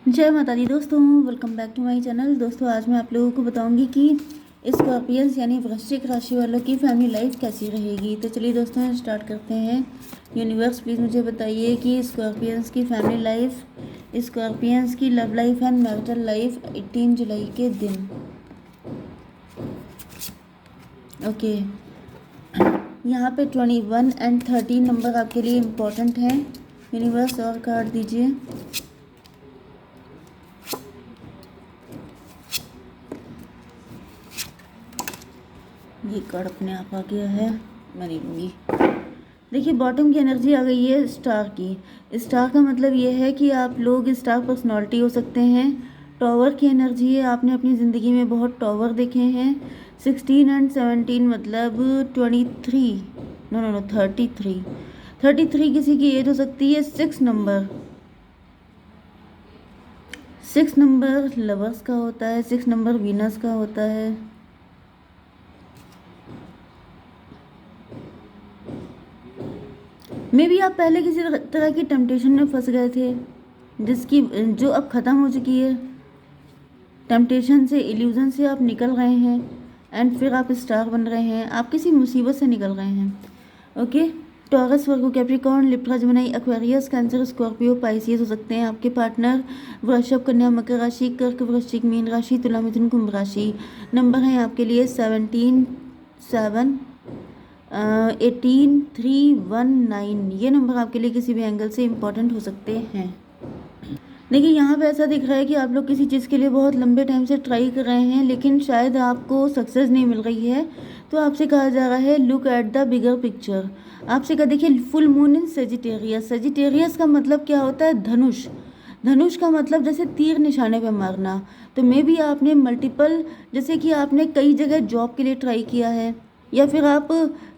जय माता दी दोस्तों, welcome back to my channel. दोस्तों आज मैं आप लोगों को बताऊंगी कि स्कॉर्पियंस यानी वृश्चिक राशि वालों की फैमिली लाइफ कैसी रहेगी। तो चलिए दोस्तों स्टार्ट करते हैं। यूनिवर्स प्लीज़ मुझे बताइए कि स्कॉर्पियंस की फैमिली लाइफ, स्कॉर्पियंस की love life and marital life 18 जुलाई के दिन। ओके, यहाँ पे 21 एंड 13 नंबर आपके लिए इम्पोर्टेंट हैं। यूनिवर्स और कार्ड दीजिए। ये कार्ड अपने आप आ गया है, मैं नहीं लूँगी। देखिए बॉटम की एनर्जी आ गई है स्टार की। स्टार का मतलब ये है कि आप लोग स्टार पर्सनालिटी हो सकते हैं। टॉवर की एनर्जी है, आपने अपनी ज़िंदगी में बहुत टॉवर देखे हैं। 16 एंड 17 मतलब 23, नो नो नो 33 किसी की एज हो सकती है। 6 नंबर लवर्स का होता है, 6 नंबर वीनस का होता है। मे बी आप पहले किसी तरह की टेम्पटेशन में फंस गए थे, जिसकी जो अब ख़त्म हो चुकी है। टेम्पटेशन से, इल्यूज़न से आप निकल गए हैं एंड फिर आप स्टार बन रहे हैं। आप किसी मुसीबत से निकल गए हैं। Okay, Taurus, Virgo, Capricorn, Libra, Gemini, Aquarius, Cancer, Scorpio, Pisces हो सकते हैं आपके पार्टनर। वृषभ, कन्या, मकर राशि, कर्क, वृश्चिक, मीन राशि, तुला, मिथुन, कुंभ राशि। नंबर हैं आपके लिए 17, 7, 18, 3, 1, 9। ये नंबर आपके लिए किसी भी एंगल से इम्पॉर्टेंट हो सकते हैं। देखिए यहाँ पे ऐसा दिख रहा है कि आप लोग किसी चीज़ के लिए बहुत लंबे टाइम से ट्राई कर रहे हैं, लेकिन शायद आपको सक्सेस नहीं मिल रही है। तो आपसे कहा जा रहा है look at the bigger picture. आपसे कहा, देखिए full moon in Sagittarius. Sagittarius का मतलब क्या होता है? धनुष। धनुष का मतलब जैसे तीर निशाने पे मारना। तो मे बी आपने मल्टीपल, जैसे कि आपने कई जगह जॉब के लिए ट्राई किया है, या फिर आप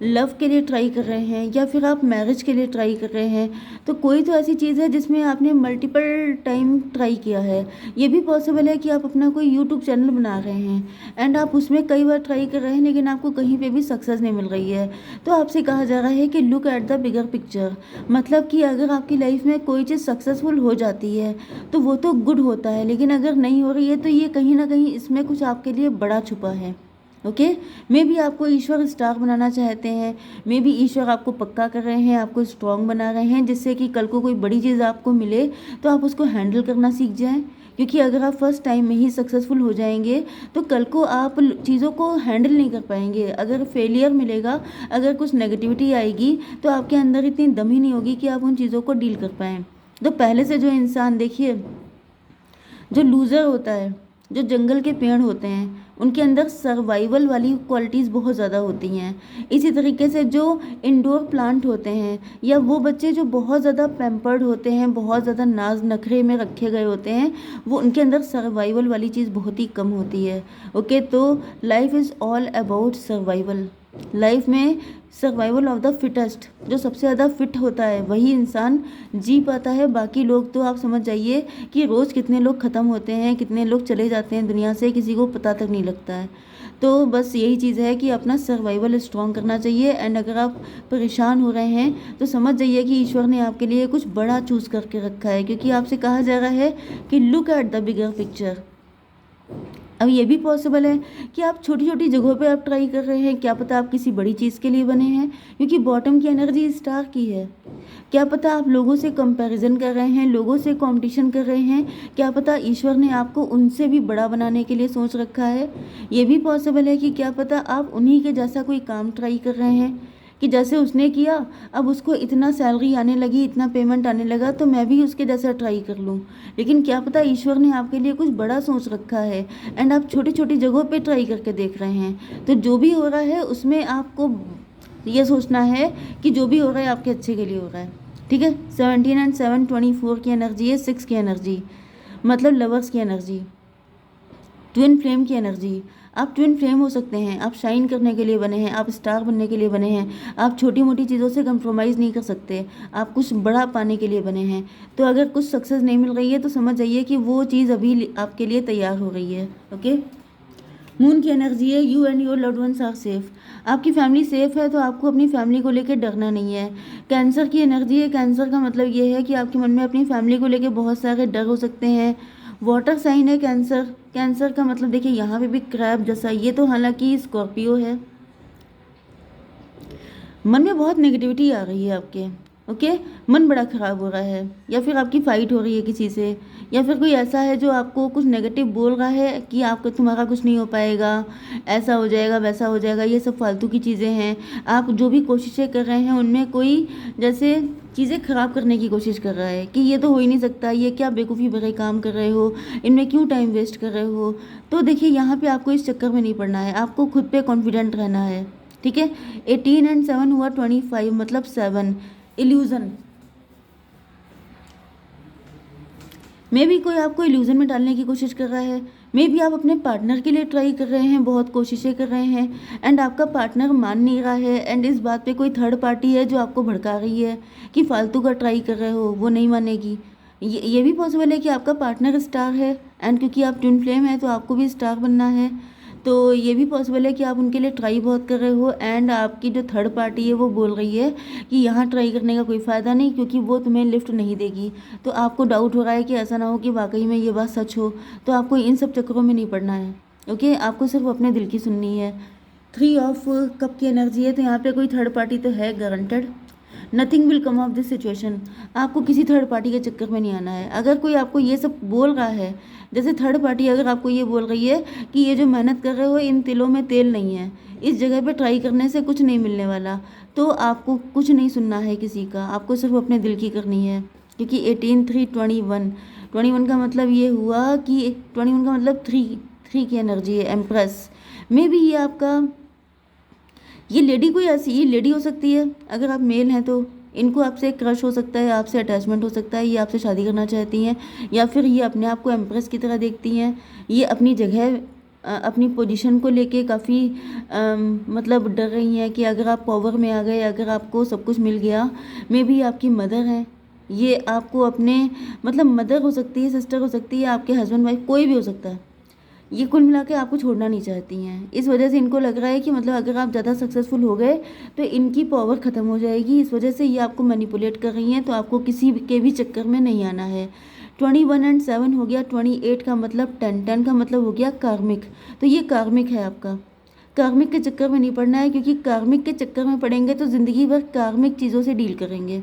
लव के लिए ट्राई कर रहे हैं, या फिर आप मैरिज के लिए ट्राई कर रहे हैं। तो कोई तो ऐसी चीज़ है जिसमें आपने मल्टीपल टाइम ट्राई किया है। ये भी पॉसिबल है कि आप अपना कोई यूट्यूब चैनल बना रहे हैं एंड आप उसमें कई बार ट्राई कर रहे हैं, लेकिन आपको कहीं पे भी सक्सेस नहीं मिल रही है। तो आपसे कहा जा रहा है कि look at the bigger picture. मतलब कि अगर आपकी लाइफ में कोई चीज़ सक्सेसफुल हो जाती है तो वो तो गुड होता है, लेकिन अगर नहीं हो रही है तो ये कहीं ना कहीं इसमें कुछ आपके लिए बड़ा छुपा है। ओके, मे बी आपको ईश्वर स्टार बनाना चाहते हैं। मे बी ईश्वर आपको पक्का कर रहे हैं, आपको स्ट्रांग बना रहे हैं, जिससे कि कल को कोई बड़ी चीज़ आपको मिले तो आप उसको हैंडल करना सीख जाएं। क्योंकि अगर आप फर्स्ट टाइम में ही सक्सेसफुल हो जाएंगे तो कल को आप चीज़ों को हैंडल नहीं कर पाएंगे। अगर फेलियर मिलेगा, अगर कुछ नेगेटिविटी आएगी, तो आपके अंदर इतनी दम ही नहीं होगी कि आप उन चीज़ों को डील कर पाएँ। तो पहले से जो इंसान, देखिए जो लूज़र होता है, जो जंगल के पेड़ होते हैं, उनके अंदर सर्वाइवल वाली क्वालिटीज़ बहुत ज़्यादा होती हैं। इसी तरीके से जो इंडोर प्लांट होते हैं, या वो बच्चे जो बहुत ज़्यादा पैम्पर्ड होते हैं, बहुत ज़्यादा नाज नखरे में रखे गए होते हैं, वो उनके अंदर सर्वाइवल वाली चीज़ बहुत ही कम होती है। ओके, तो life is all about survival. Life में सर्वाइवल ऑफ द फिटेस्ट, जो सबसे ज़्यादा फिट होता है वही इंसान जी पाता है। बाकी लोग तो आप समझ जाइए कि रोज़ कितने लोग ख़त्म होते हैं, कितने लोग चले जाते हैं दुनिया से, किसी को पता तक नहीं लगता है। तो बस यही चीज़ है कि अपना सर्वाइवल स्ट्रॉन्ग करना चाहिए। एंड अगर आप परेशान हो रहे हैं तो समझ जाइए कि ईश्वर ने आपके लिए कुछ बड़ा चूज़ करके रखा है, क्योंकि आपसे कहा जा रहा है कि look at the bigger picture. अब ये भी पॉसिबल है कि आप छोटी छोटी जगहों पे आप ट्राई कर रहे हैं, क्या पता आप किसी बड़ी चीज़ के लिए बने हैं, क्योंकि बॉटम की एनर्जी स्टार की है। क्या पता आप लोगों से कंपैरिजन कर रहे हैं, लोगों से कंपटीशन कर रहे हैं। क्या पता ईश्वर ने आपको उनसे भी बड़ा बनाने के लिए सोच रखा है। ये भी पॉसिबल है कि क्या पता आप उन्हीं के जैसा कोई काम ट्राई कर रहे हैं, कि जैसे उसने किया, अब उसको इतना सैलरी आने लगी, इतना पेमेंट आने लगा, तो मैं भी उसके जैसा ट्राई कर लूँ। लेकिन क्या पता ईश्वर ने आपके लिए कुछ बड़ा सोच रखा है एंड आप छोटी छोटी जगहों पे ट्राई करके देख रहे हैं। तो जो भी हो रहा है उसमें आपको ये सोचना है कि जो भी हो रहा है आपके अच्छे के लिए हो रहा है। ठीक है, 17 एंड 7 24 की एनर्जी है, 6 की एनर्जी मतलब लवर्स की एनर्जी, ट्विन फ्लेम की एनर्जी। आप ट्विन फ्लेम हो सकते हैं, आप शाइन करने के लिए बने हैं, आप स्टार बनने के लिए बने हैं। आप छोटी मोटी चीज़ों से कंप्रोमाइज़ नहीं कर सकते, आप कुछ बड़ा पाने के लिए बने हैं। तो अगर कुछ सक्सेस नहीं मिल रही है तो समझ जाइए कि वो चीज़ अभी आपके लिए तैयार हो रही है। ओके, मून की एनर्जी है you and your loved ones are safe. आपकी फैमिली सेफ है तो आपको अपनी फैमिली को लेकर डरना नहीं है। कैंसर की एनर्जी है, कैंसर का मतलब ये है कि आपके मन में अपनी फैमिली को लेकर बहुत सारे डर हो सकते हैं। वाटर साइन है कैंसर, कैंसर का मतलब देखिए यहाँ पे भी क्रैब जैसा, ये तो हालांकि स्कॉर्पियो है। मन में बहुत नेगेटिविटी आ रही है आपके, ओके, मन बड़ा ख़राब हो रहा है, या फिर आपकी फ़ाइट हो रही है किसी से, या फिर कोई ऐसा है जो आपको कुछ नेगेटिव बोल रहा है कि आपको तुम्हारा कुछ नहीं हो पाएगा, ऐसा हो जाएगा वैसा हो जाएगा, ये सब फालतू की चीज़ें हैं। आप जो भी कोशिशें कर रहे हैं उनमें कोई जैसे चीज़ें ख़राब करने की कोशिश कर रहा है कि ये तो हो ही नहीं सकता, ये क्या बेवकूफ़ी भरे काम कर रहे हो, इनमें क्यों टाइम वेस्ट कर रहे हो। तो देखिए यहाँ पे आपको इस चक्कर में नहीं पड़ना है, आपको खुद पे कॉन्फिडेंट रहना है, ठीक है। 18 एंड 7 हुआ 25, मतलब 7 इल्यूज़न। मे भी कोई आपको इल्यूज़न में डालने की कोशिश कर रहा है, मे भी आप अपने पार्टनर के लिए ट्राई कर रहे हैं, बहुत कोशिशें कर रहे हैं एंड आपका पार्टनर मान नहीं रहा है एंड इस बात पे कोई थर्ड पार्टी है जो आपको भड़का रही है कि फालतू का ट्राई कर रहे हो, वो नहीं मानेगी। ये भी पॉसिबल है कि आपका पार्टनर स्टार है एंड क्योंकि आप ट्विन फ्लेम है तो आपको भी स्टार बनना है, तो ये भी पॉसिबल है कि आप उनके लिए ट्राई बहुत कर रहे हो एंड आपकी जो थर्ड पार्टी है वो बोल रही है कि यहाँ ट्राई करने का कोई फ़ायदा नहीं क्योंकि वो तुम्हें लिफ्ट नहीं देगी। तो आपको डाउट हो रहा है कि ऐसा ना हो कि वाकई में ये बात सच हो, तो आपको इन सब चक्करों में नहीं पड़ना है, ओके। आपको सिर्फ अपने दिल की सुननी है। 3 ऑफ कप की एनर्जी है, तो यहाँ पे कोई थर्ड पार्टी तो है guaranteed. Nothing will come of this situation. आपको किसी थर्ड पार्टी के चक्कर में नहीं आना है। अगर कोई आपको ये सब बोल रहा है, जैसे थर्ड पार्टी अगर आपको ये बोल रही है कि ये जो मेहनत कर रहे हो इन तिलों में तेल नहीं है, इस जगह पे ट्राई करने से कुछ नहीं मिलने वाला, तो आपको कुछ नहीं सुनना है किसी का, आपको सिर्फ अपने दिल की करनी है। क्योंकि 18 3 21 का मतलब ये हुआ कि 21 का मतलब 3 की एनर्जी है, एम्प्रेस। मे बी ये आपका, ये लेडी कोई ऐसी, ये लेडी हो सकती है, अगर आप मेल हैं तो इनको आपसे क्रश हो सकता है, आपसे अटैचमेंट हो सकता है, ये आपसे शादी करना चाहती हैं, या फिर ये अपने आप को एम्प्रेस की तरह देखती हैं। ये अपनी जगह अपनी पोजीशन को लेके काफ़ी मतलब डर रही हैं कि अगर आप पावर में आ गए, अगर आपको सब कुछ मिल गया। मे बी आपकी मदर हैं, ये आपको अपने मतलब मदर हो सकती है, सिस्टर हो सकती है, आपके हस्बैंड वाइफ कोई भी हो सकता है। ये कुल मिला के आपको छोड़ना नहीं चाहती हैं, इस वजह से इनको लग रहा है कि मतलब अगर आप ज़्यादा सक्सेसफुल हो गए तो इनकी पावर ख़त्म हो जाएगी, इस वजह से ये आपको मैनिपुलेट कर रही हैं। तो आपको किसी के भी चक्कर में नहीं आना है। 21 एंड 7 हो गया, 28 का मतलब 10 का मतलब हो गया कार्मिक। तो ये कार्मिक है आपका, कार्मिक के चक्कर में नहीं पड़ना है, क्योंकि कार्मिक के चक्कर में पड़ेंगे तो ज़िंदगी भर कार्मिक चीज़ों से डील करेंगे।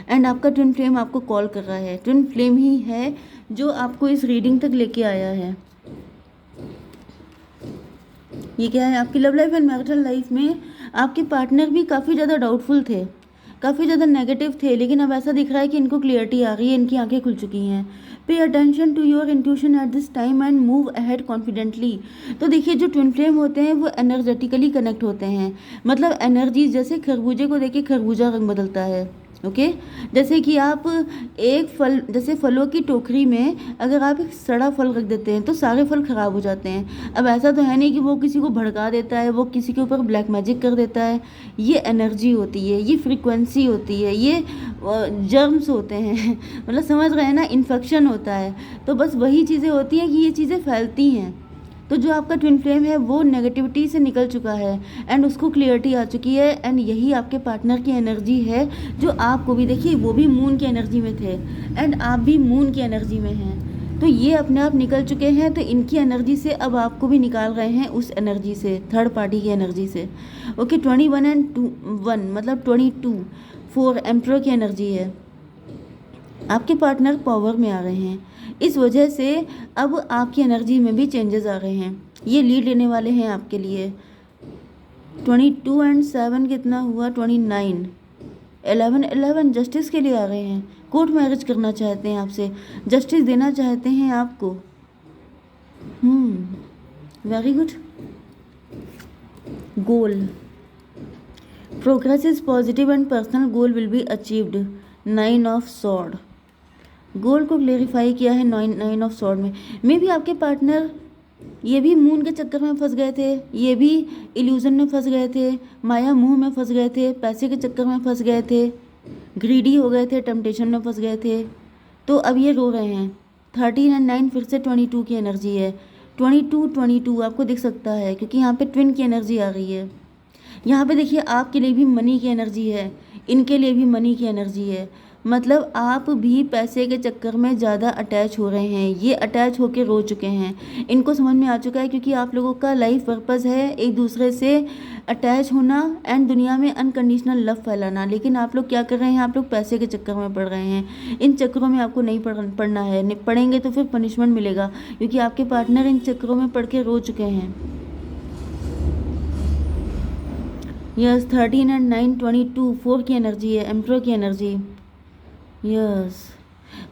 एंड आपका ट्विन फ्लेम आपको कॉल कर रहा है, ट्विन फ्लेम ही है जो आपको इस रीडिंग तक लेके आया है। ये क्या है, आपकी love life and marital life में आपके पार्टनर भी काफ़ी ज़्यादा डाउटफुल थे, काफ़ी ज़्यादा नेगेटिव थे, लेकिन अब ऐसा दिख रहा है कि इनको क्लियरिटी आ रही है, इनकी आंखें खुल चुकी हैं। Pay attention to your intuition at this time and move ahead confidently. तो देखिए जो ट्विन फ्लेम होते हैं वो एनर्जेटिकली कनेक्ट होते हैं, मतलब एनर्जी, जैसे खरबूजे को देखिए खरबूजा रंग बदलता है, ओके। जैसे कि आप एक फल, जैसे फलों की टोकरी में अगर आप एक सड़ा फल रख देते हैं तो सारे फल ख़राब हो जाते हैं। अब ऐसा तो है नहीं कि वो किसी को भड़का देता है, वो किसी के ऊपर ब्लैक मैजिक कर देता है। ये एनर्जी होती है, ये फ्रीक्वेंसी होती है, ये जर्म्स होते हैं मतलब समझ रहे हैं ना, इन्फेक्शन होता है। तो बस वही चीज़ें होती हैं कि ये चीज़ें फैलती हैं। तो जो आपका ट्विन फ्लेम है वो नेगेटिविटी से निकल चुका है एंड उसको क्लियरिटी आ चुकी है एंड यही आपके पार्टनर की एनर्जी है जो आपको भी, देखिए वो भी मून की एनर्जी में थे एंड आप भी मून की एनर्जी में हैं। तो ये अपने आप निकल चुके हैं, तो इनकी एनर्जी से अब आपको भी निकाल रहे हैं, उस एनर्जी से, थर्ड पार्टी की एनर्जी से, ओके। 21 एंड 1 मतलब 22 4 एम्परर की एनर्जी है। आपके पार्टनर पावर में आ रहे हैं, इस वजह से अब आपकी एनर्जी में भी चेंजेस आ रहे हैं, ये लीड लेने वाले हैं आपके लिए। 22 एंड 7 कितना हुआ, 29 11 जस्टिस के लिए आ रहे हैं, कोर्ट मैरिज करना चाहते हैं आपसे, जस्टिस देना चाहते हैं आपको। Very good. Goal, progress is positive and personal goal will be achieved. 9 of sword, goal को क्लेरिफाई किया है 9 ऑफ सॉर्ड में। मे भी आपके पार्टनर ये भी मून के चक्कर में फंस गए थे, ये भी इल्यूजन में फंस गए थे, माया मोह में फंस गए थे, पैसे के चक्कर में फंस गए थे, ग्रीडी हो गए थे, टेम्पटेशन में फंस गए थे, तो अब ये रो रहे हैं। 13 एंड 9 फिर से 22 की एनर्जी है। 22 आपको दिख सकता है, क्योंकि यहाँ पे ट्विन की एनर्जी आ रही है। यहाँ पे देखिए आपके लिए भी मनी की एनर्जी है, इनके लिए भी मनी की एनर्जी है। मतलब आप भी पैसे के चक्कर में ज़्यादा अटैच हो रहे हैं, ये अटैच होके रो चुके हैं, इनको समझ में आ चुका है, क्योंकि आप लोगों का लाइफ पर्पस है एक दूसरे से अटैच होना एंड दुनिया में अनकंडीशनल लव फैलाना। लेकिन आप लोग क्या कर रहे हैं, आप लोग पैसे के चक्कर में पड़ रहे हैं। इन चक्करों में आपको नहीं पड़ना है, नहीं पड़ेंगे तो फिर पनिशमेंट मिलेगा, क्योंकि आपके पार्टनर इन चक्करों में पड़ के रो चुके हैं। यस 13 एंड 9 22 4 की एनर्जी है, एम्परर की एनर्जी। यस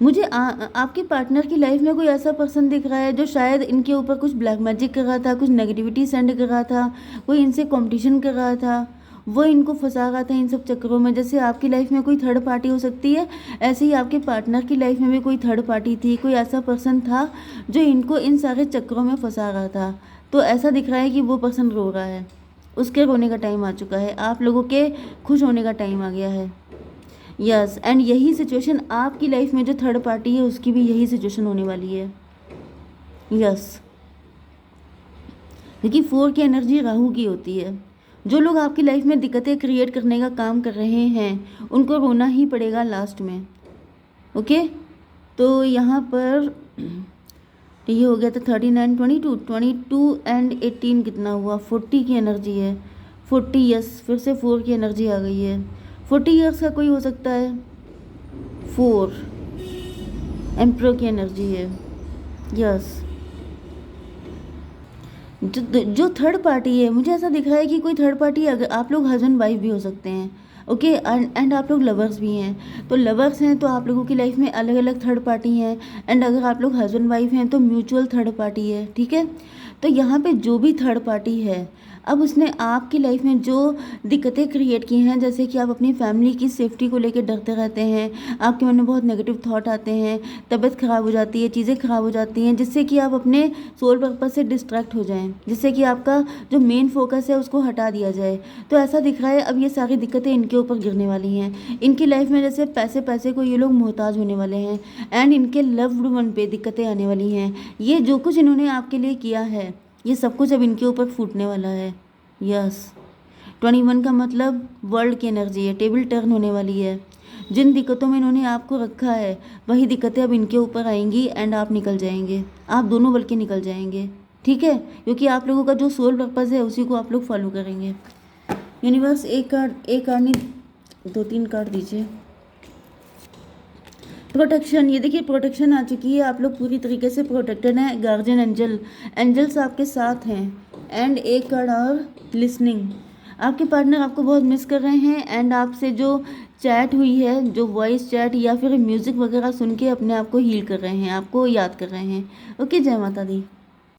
मुझे आपके पार्टनर की लाइफ में कोई ऐसा पर्सन दिख रहा है जो शायद इनके ऊपर कुछ ब्लैक मैजिक कर रहा था, कुछ नेगेटिविटी सेंड कर रहा था, कोई इनसे कंपटीशन कर रहा था, वो इनको फंसा रहा था इन सब चक्करों में। जैसे आपकी लाइफ में कोई थर्ड पार्टी हो सकती है, ऐसे ही आपके पार्टनर की लाइफ में भी कोई थर्ड पार्टी थी, कोई ऐसा पर्सन था जो इनको इन सारे चक्करों में फंसा रहा था। तो ऐसा दिख रहा है कि वो पर्सन रो रहा है, उसके रोने का टाइम आ चुका है, आप लोगों के खुश होने का टाइम आ गया है। यस एंड यही सिचुएशन आपकी लाइफ में जो थर्ड पार्टी है उसकी भी यही सिचुएशन होने वाली है। यस क्योंकि 4 की एनर्जी राहु की होती है। जो लोग आपकी लाइफ में दिक्कतें क्रिएट करने का काम कर रहे हैं उनको रोना ही पड़ेगा लास्ट में। ओके तो यहाँ पर ये हो गया था 39 22 एंड 18 कितना हुआ, 40 की एनर्जी है। 40 यस फिर से 4 की एनर्जी आ गई है। 40 ईयर्स का कोई हो सकता है। 4 एम्परर की एनर्जी है। यस जो थर्ड पार्टी है, मुझे ऐसा दिख रहा है कि कोई थर्ड पार्टी, अगर आप लोग हस्बैंड वाइफ भी हो सकते हैं। ओके एंड आप लोग लवर्स भी हैं, तो लवर्स हैं तो आप लोगों की लाइफ में अलग अलग थर्ड पार्टी हैं। एंड अगर आप लोग हस्बैंड वाइफ हैं तो म्यूचुअल थर्ड पार्टी है, ठीक है। तो यहाँ पे जो भी थर्ड पार्टी है, अब उसने आपकी लाइफ में जो दिक्कतें क्रिएट की हैं, जैसे कि आप अपनी फैमिली की सेफ्टी को लेकर डरते रहते हैं, आपके मन में बहुत नेगेटिव थॉट आते हैं, तबीयत ख़राब हो जाती है, चीज़ें ख़राब हो जाती हैं, जिससे कि आप अपने सोल पर्पस से डिस्ट्रैक्ट हो जाएं, जिससे कि आपका जो मेन फोकस है उसको हटा दिया जाए। तो ऐसा दिख रहा है अब ये सारी दिक्कतें इनके ऊपर गिरने वाली हैं। इनकी लाइफ में जैसे पैसे पैसे को ये लोग मोहताज होने वाले हैं एंड इनके लव्ड वन पे दिक्कतें आने वाली हैं। ये जो कुछ इन्होंने आपके लिए किया है ये सब कुछ अब इनके ऊपर फूटने वाला है। यस 21 का मतलब वर्ल्ड की एनर्जी है, टेबल टर्न होने वाली है। जिन दिक्कतों में इन्होंने आपको रखा है वही दिक्कतें अब इनके ऊपर आएंगी एंड आप निकल जाएंगे, आप दोनों बल्कि निकल जाएंगे, ठीक है, क्योंकि आप लोगों का जो सोल पर्पस है उसी को आप लोग फॉलो करेंगे। यूनिवर्स एक कार्ड नहीं 2-3 कार्ड दीजिए। प्रोटेक्शन, ये देखिए प्रोटेक्शन आ चुकी है, आप लोग पूरी तरीके से प्रोटेक्टेड हैं। गार्जियन एंजल्स आपके साथ हैं। एंड एक कार्ड और लिसनिंग, आपके पार्टनर आपको बहुत मिस कर रहे हैं एंड आपसे जो चैट हुई है, जो वॉइस चैट या फिर म्यूज़िक वगैरह सुन के अपने आप को हील कर रहे हैं, आपको याद कर रहे हैं। ओके जय माता दी।